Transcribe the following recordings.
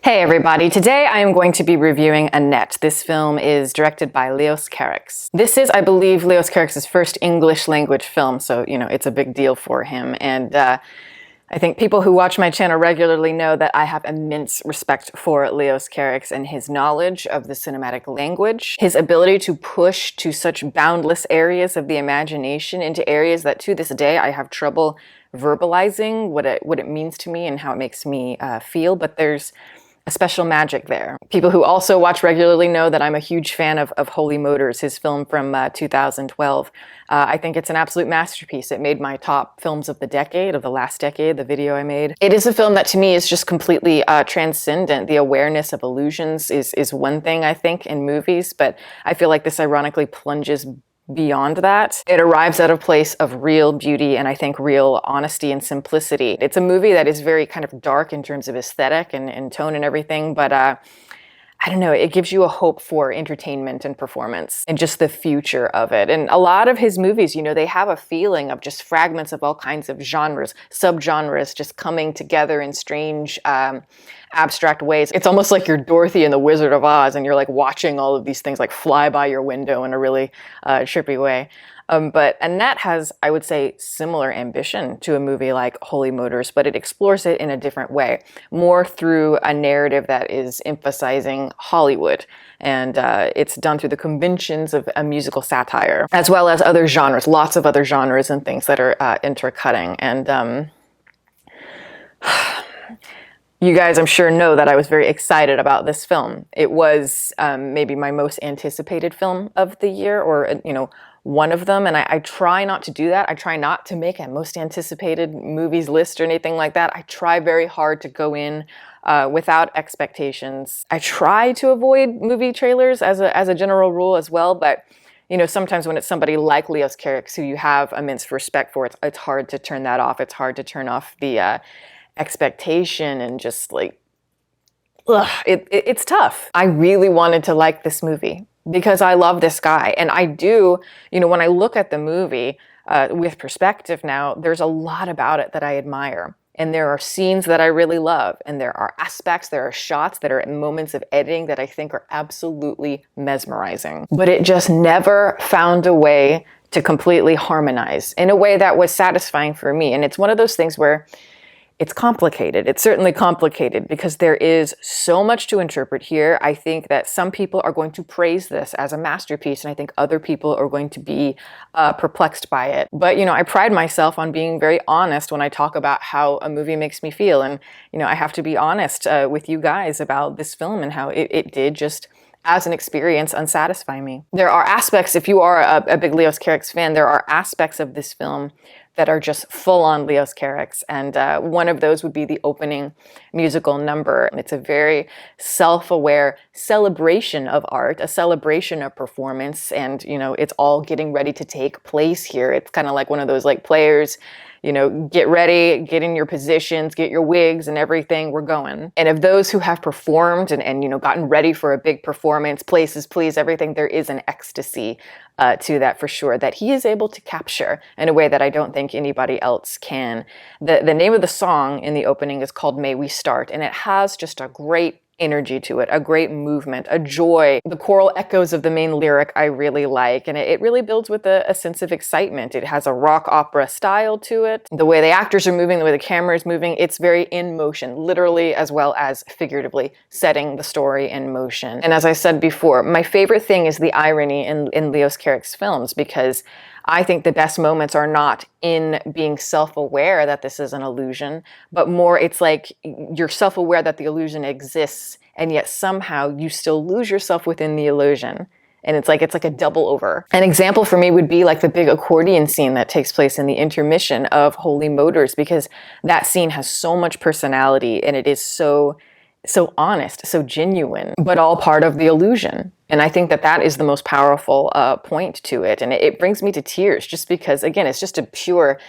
Hey everybody, today I am going to be reviewing Annette. This film is directed by Leos Carax. This is, I believe, Leos Carax's first English language film, so, it's a big deal for him. And I think people who watch my channel regularly know that I have immense respect for Leos Carax and his knowledge of the cinematic language, his ability to push to such boundless areas of the imagination into areas that to this day I have trouble verbalizing what it means to me and how it makes me feel, but there's a special magic there. People who also watch regularly know that I'm a huge fan of Holy Motors, his film from 2012. I think it's an absolute masterpiece. It made my top films of the decade, of the last decade, the video I made. It is a film that to me is just completely transcendent. The awareness of illusions is one thing, I think, in movies, but I feel like this ironically plunges beyond that. It arrives at a place of real beauty and I think real honesty and simplicity. It's a movie that is very kind of dark in terms of aesthetic and tone and everything, but I don't know, it gives you a hope for entertainment and performance and just the future of it. And a lot of his movies, they have a feeling of just fragments of all kinds of genres, subgenres just coming together in strange, abstract ways. It's almost like you're Dorothy and the Wizard of Oz and you're like watching all of these things like fly by your window in a really trippy way. But Annette has, I would say, similar ambition to a movie like Holy Motors, but it explores it in a different way, more through a narrative that is emphasizing Hollywood. And it's done through the conventions of a musical satire, as well as other genres, lots of other genres and things that are intercutting. And you guys, I'm sure, know that I was very excited about this film. It was maybe my most anticipated film of the year, or, one of them, and I try not to do that. I try not to make a most anticipated movies list or anything like that. I try very hard to go in without expectations. I try to avoid movie trailers as a general rule as well, but sometimes when it's somebody like Leos Carax who you have immense respect for, it's hard to turn that off. It's hard to turn off the expectation and just like, it's tough. I really wanted to like this movie because I love this guy. And I do, when I look at the movie with perspective now, there's a lot about it that I admire. And there are scenes that I really love. And there are aspects, there are shots that are moments of editing that I think are absolutely mesmerizing. But it just never found a way to completely harmonize in a way that was satisfying for me. And it's one of those things where it's complicated. It's certainly complicated because there is so much to interpret here. I think that some people are going to praise this as a masterpiece, and I think other people are going to be perplexed by it. But, I pride myself on being very honest when I talk about how a movie makes me feel. And, I have to be honest with you guys about this film and how it did just, as an experience, unsatisfy me. There are aspects, if you are a big Leos Carax fan, there are aspects of this film that are just full-on Leos Carax, and one of those would be the opening musical number. It's a very self-aware celebration of art, a celebration of performance, and it's all getting ready to take place here. It's kind of like one of those like players, get ready, get in your positions, get your wigs and everything, we're going. And of those who have performed and gotten ready for a big performance, places, please, everything, there is an ecstasy to that for sure, that he is able to capture in a way that I don't think anybody else can. The name of the song in the opening is called May We Start, and it has just a great energy to it, a great movement, a joy. The choral echoes of the main lyric I really like, and it really builds with a sense of excitement. It has a rock opera style to it. The way the actors are moving, the way the camera is moving, it's very in motion, literally as well as figuratively, setting the story in motion. And as I said before, my favorite thing is the irony in Leos Carax films, because I think the best moments are not in being self-aware that this is an illusion, but more it's like you're self-aware that the illusion exists, and yet somehow you still lose yourself within the illusion. And it's like a double over. An example for me would be like the big accordion scene that takes place in the intermission of Holy Motors, because that scene has so much personality and it is so honest, so genuine, but all part of the illusion. And I think that is the most powerful point to it. And it brings me to tears just because, again, it's just a pure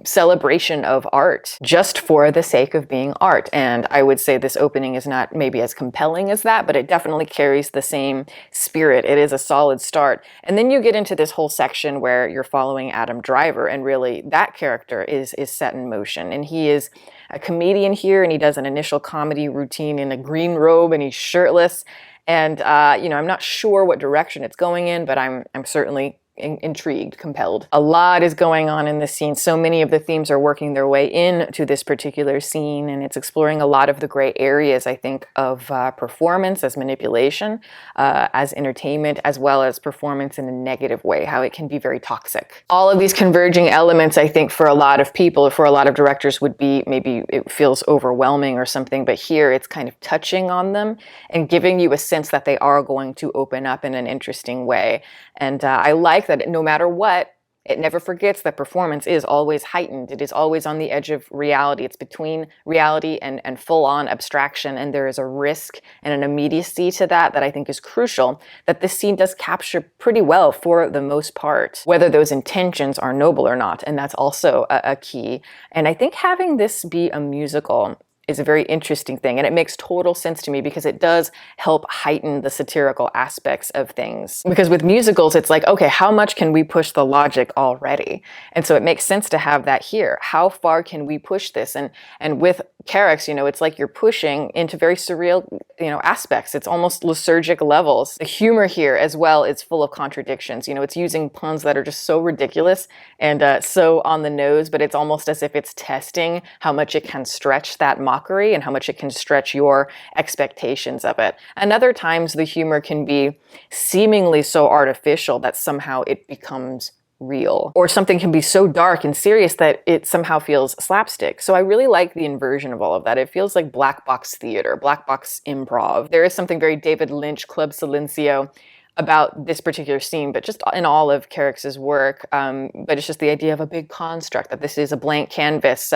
celebration of art just for the sake of being art. And I would say this opening is not maybe as compelling as that, but it definitely carries the same spirit. It is a solid start. And then you get into this whole section where you're following Adam Driver, and really that character is set in motion. And he is a comedian here, and he does an initial comedy routine in a green robe, and he's shirtless. And I'm not sure what direction it's going in, but I'm certainly intrigued, compelled. A lot is going on in this scene. So many of the themes are working their way into this particular scene, and it's exploring a lot of the gray areas, I think, of performance as manipulation, as entertainment, as well as performance in a negative way, how it can be very toxic. All of these converging elements, I think, for a lot of people, for a lot of directors, would be maybe it feels overwhelming or something, but here it's kind of touching on them and giving you a sense that they are going to open up in an interesting way. And I like that no matter what, it never forgets that performance is always heightened. It is always on the edge of reality. It's between reality and full-on abstraction, and there is a risk and an immediacy to that I think is crucial, that this scene does capture pretty well for the most part, whether those intentions are noble or not, and that's also a key. And I think having this be a musical is a very interesting thing, and it makes total sense to me because it does help heighten the satirical aspects of things. Because with musicals, it's like, okay, how much can we push the logic already? And so it makes sense to have that here. How far can we push this? And with Carrick's, it's like you're pushing into very surreal, aspects. It's almost lysergic levels. The humor here as well is full of contradictions. It's using puns that are just so ridiculous and so on the nose, but it's almost as if it's testing how much it can stretch that mockery and how much it can stretch your expectations of it. And other times the humor can be seemingly so artificial that somehow it becomes real, or something can be so dark and serious that it somehow feels slapstick. So I really like the inversion of all of that. It feels like black box theater, black box improv. There is something very David Lynch, Club Silencio about this particular scene, but just in all of Carrick's work. But it's just the idea of a big construct, that this is a blank canvas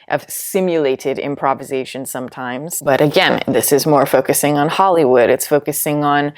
of simulated improvisation sometimes. But again, this is more focusing on Hollywood. It's focusing on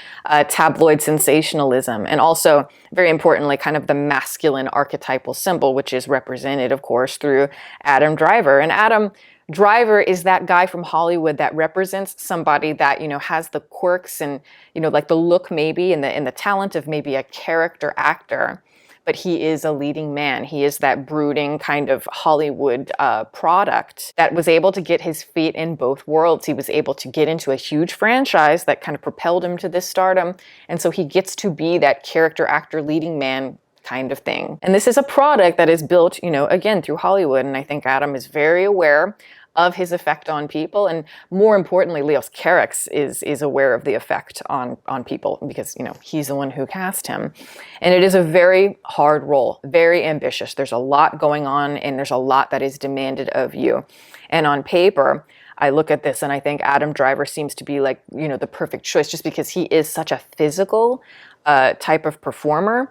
tabloid sensationalism, and also, very importantly, kind of the masculine archetypal symbol, which is represented, of course, through Adam Driver. And Adam Driver is that guy from Hollywood that represents somebody that, has the quirks and, like the look maybe and the talent of maybe a character actor, but he is a leading man. He is that brooding kind of Hollywood product that was able to get his feet in both worlds. He was able to get into a huge franchise that kind of propelled him to this stardom. And so he gets to be that character actor, leading man kind of thing. And this is a product that is built, again, through Hollywood. And I think Adam is very aware of his effect on people, and more importantly, Leos Carax is aware of the effect on people because he's the one who cast him. And it is a very hard role, very ambitious. There's a lot going on, and there's a lot that is demanded of you. And on paper, I look at this and I think Adam Driver seems to be like the perfect choice, just because he is such a physical type of performer.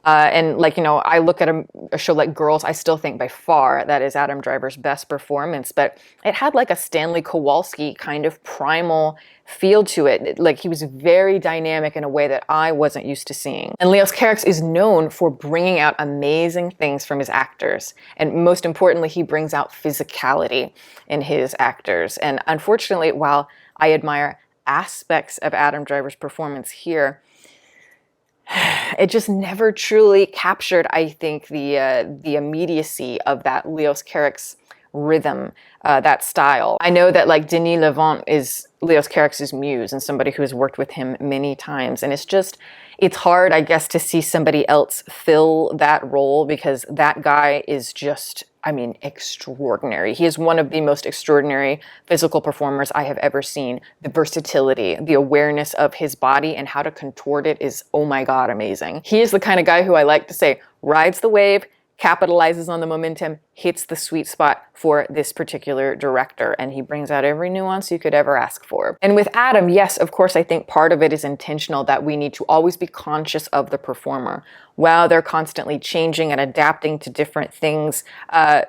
And I look at a show like Girls, I still think by far that is Adam Driver's best performance, but it had like a Stanley Kowalski kind of primal feel to it. Like he was very dynamic in a way that I wasn't used to seeing. And Leos Carax is known for bringing out amazing things from his actors. And most importantly, he brings out physicality in his actors. And unfortunately, while I admire aspects of Adam Driver's performance here, it just never truly captured, I think, the immediacy of that Leos Carax rhythm, that style. I know that like Denis Lavant is Leos Carax's muse and somebody who has worked with him many times. And it's hard, I guess, to see somebody else fill that role, because that guy is just, extraordinary. He is one of the most extraordinary physical performers I have ever seen. The versatility, the awareness of his body and how to contort it is, oh my God, amazing. He is the kind of guy who I like to say rides the wave, capitalizes on the momentum, hits the sweet spot for this particular director, and he brings out every nuance you could ever ask for. And with Adam, yes, of course, I think part of it is intentional, that we need to always be conscious of the performer. While they're constantly changing and adapting to different things,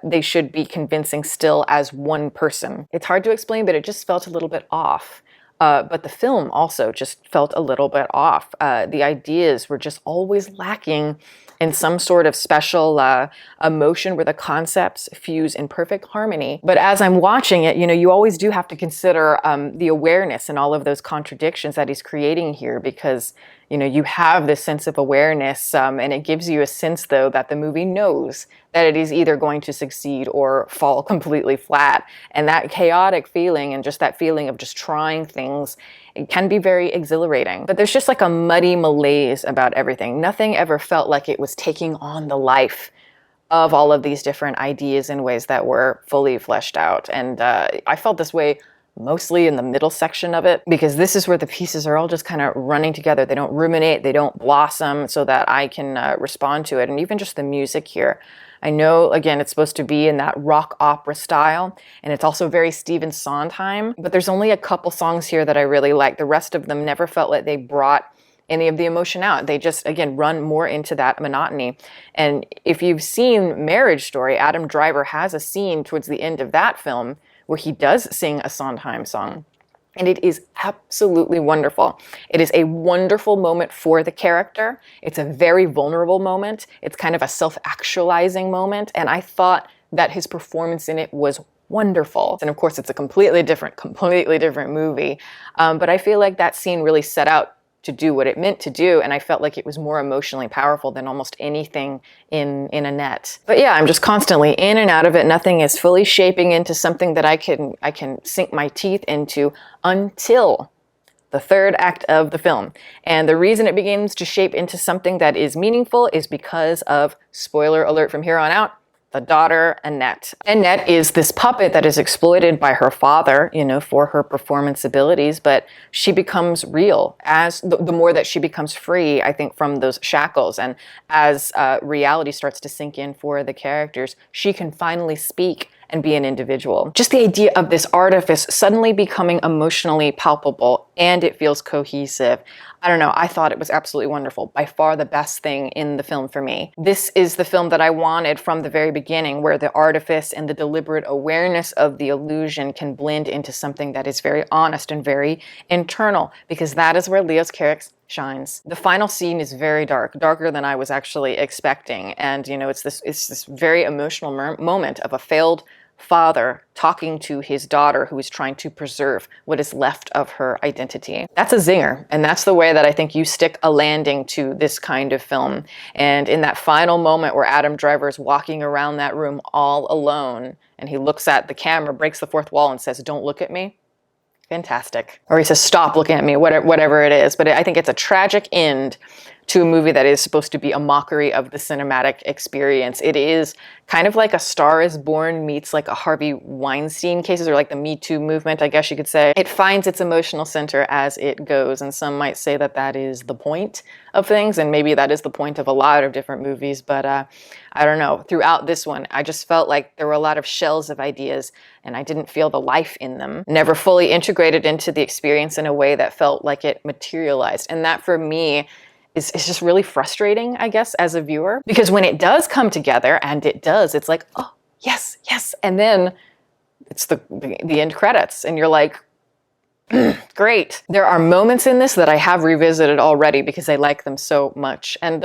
they should be convincing still as one person. It's hard to explain, but it just felt a little bit off. But the film also just felt a little bit off. The ideas were just always lacking in some sort of special emotion where the concepts fuse in perfect harmony. But as I'm watching it, you always do have to consider the awareness and all of those contradictions that he's creating here, because you have this sense of awareness, and it gives you a sense, though, that the movie knows that it is either going to succeed or fall completely flat. And that chaotic feeling, and just that feeling of just trying things, it can be very exhilarating. But there's just like a muddy malaise about everything. Nothing ever felt like it was taking on the life of all of these different ideas in ways that were fully fleshed out. And I felt this way mostly in the middle section of it, because this is where the pieces are all just kind of running together. They don't ruminate, they don't blossom, so that I can respond to it. And even just the music here. I know, again, it's supposed to be in that rock opera style, and it's also very Stephen Sondheim, but there's only a couple songs here that I really like. The rest of them never felt like they brought any of the emotion out. They just, again, run more into that monotony. And if you've seen Marriage Story, Adam Driver has a scene towards the end of that film where he does sing a Sondheim song. And it is absolutely wonderful. It is a wonderful moment for the character. It's a very vulnerable moment. It's kind of a self-actualizing moment. And I thought that his performance in it was wonderful. And of course, it's a completely different movie. But I feel like that scene really set out to do what it meant to do, and I felt like it was more emotionally powerful than almost anything in Annette. But yeah, I'm just constantly in and out of it. Nothing is fully shaping into something that I can sink my teeth into until the third act of the film. And the reason it begins to shape into something that is meaningful is because of, spoiler alert from here on out, the daughter, Annette. Annette is this puppet that is exploited by her father, for her performance abilities, but she becomes real as the more that she becomes free, I think, from those shackles. And as reality starts to sink in for the characters, she can finally speak and be an individual. Just the idea of this artifice suddenly becoming emotionally palpable, and it feels cohesive. I don't know, I thought it was absolutely wonderful. By far the best thing in the film for me. This is the film that I wanted from the very beginning, where the artifice and the deliberate awareness of the illusion can blend into something that is very honest and very internal, because that is where Leos Carax shines. The final scene is very dark, darker than I was actually expecting. And it's this very emotional moment of a failed father talking to his daughter who is trying to preserve what is left of her identity. That's a zinger, and that's the way that I think you stick a landing to this kind of film. And in that final moment where Adam Driver is walking around that room all alone, and he looks at the camera, breaks the fourth wall, and says, "Don't look at me." Fantastic. Or he says, "Stop looking at me," whatever it is. But I think it's a tragic end to a movie that is supposed to be a mockery of the cinematic experience. It is kind of like A Star is Born meets like a Harvey Weinstein cases, or like the Me Too movement, I guess you could say. It finds its emotional center as it goes, and some might say that that is the point of things, and maybe that is the point of a lot of different movies, but I don't know. Throughout this one, I just felt like there were a lot of shells of ideas, and I didn't feel the life in them. Never fully integrated into the experience in a way that felt like it materialized, and that for me is just really frustrating, I guess, as a viewer. Because when it does come together, and it does, it's like, oh, yes, yes. And then it's the end credits, and you're like, great. There are moments in this that I have revisited already because I like them so much. And,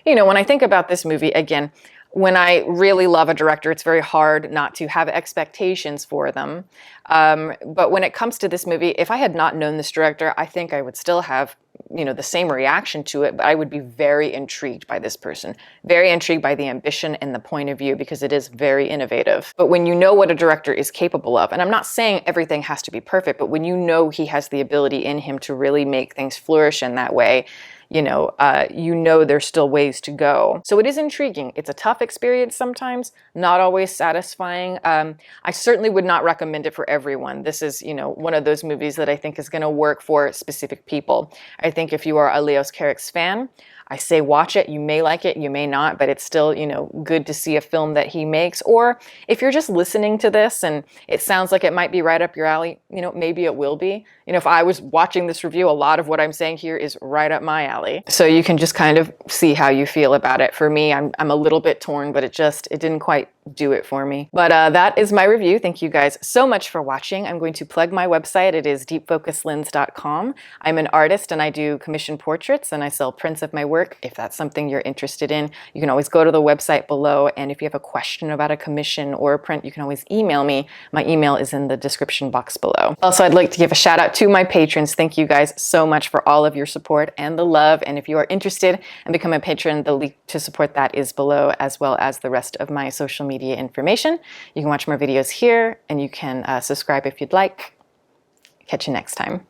when I think about this movie, again, when I really love a director, it's very hard not to have expectations for them. But when it comes to this movie, if I had not known this director, I think I would still have, the same reaction to it, but I would be very intrigued by this person, very intrigued by the ambition and the point of view, because it is very innovative. But when you know what a director is capable of, and I'm not saying everything has to be perfect, but when you know he has the ability in him to really make things flourish in that way, there's still ways to go. So it is intriguing. It's a tough experience sometimes, not always satisfying. I certainly would not recommend it for everyone. This is, one of those movies that I think is going to work for specific people. I think if you are a Leos Carax fan, I say watch it. You may like it, you may not, but it's still, good to see a film that he makes. Or if you're just listening to this and it sounds like it might be right up your alley, maybe it will be. If I was watching this review, a lot of what I'm saying here is right up my alley. So you can just kind of see how you feel about it. For me, I'm a little bit torn, but it didn't quite do it for me. But that is my review. Thank you guys so much for watching. I'm going to plug my website. It is deepfocuslens.com. I'm an artist and I do commission portraits and I sell prints of my work. If that's something you're interested in, you can always go to the website below. And if you have a question about a commission or a print, you can always email me. My email is in the description box below. Also, I'd like to give a shout out to my patrons. Thank you guys so much for all of your support and the love. And if you are interested in becoming a patron, the link to support that is below, as well as the rest of my social media information. You can watch more videos here and you can subscribe if you'd like. Catch you next time.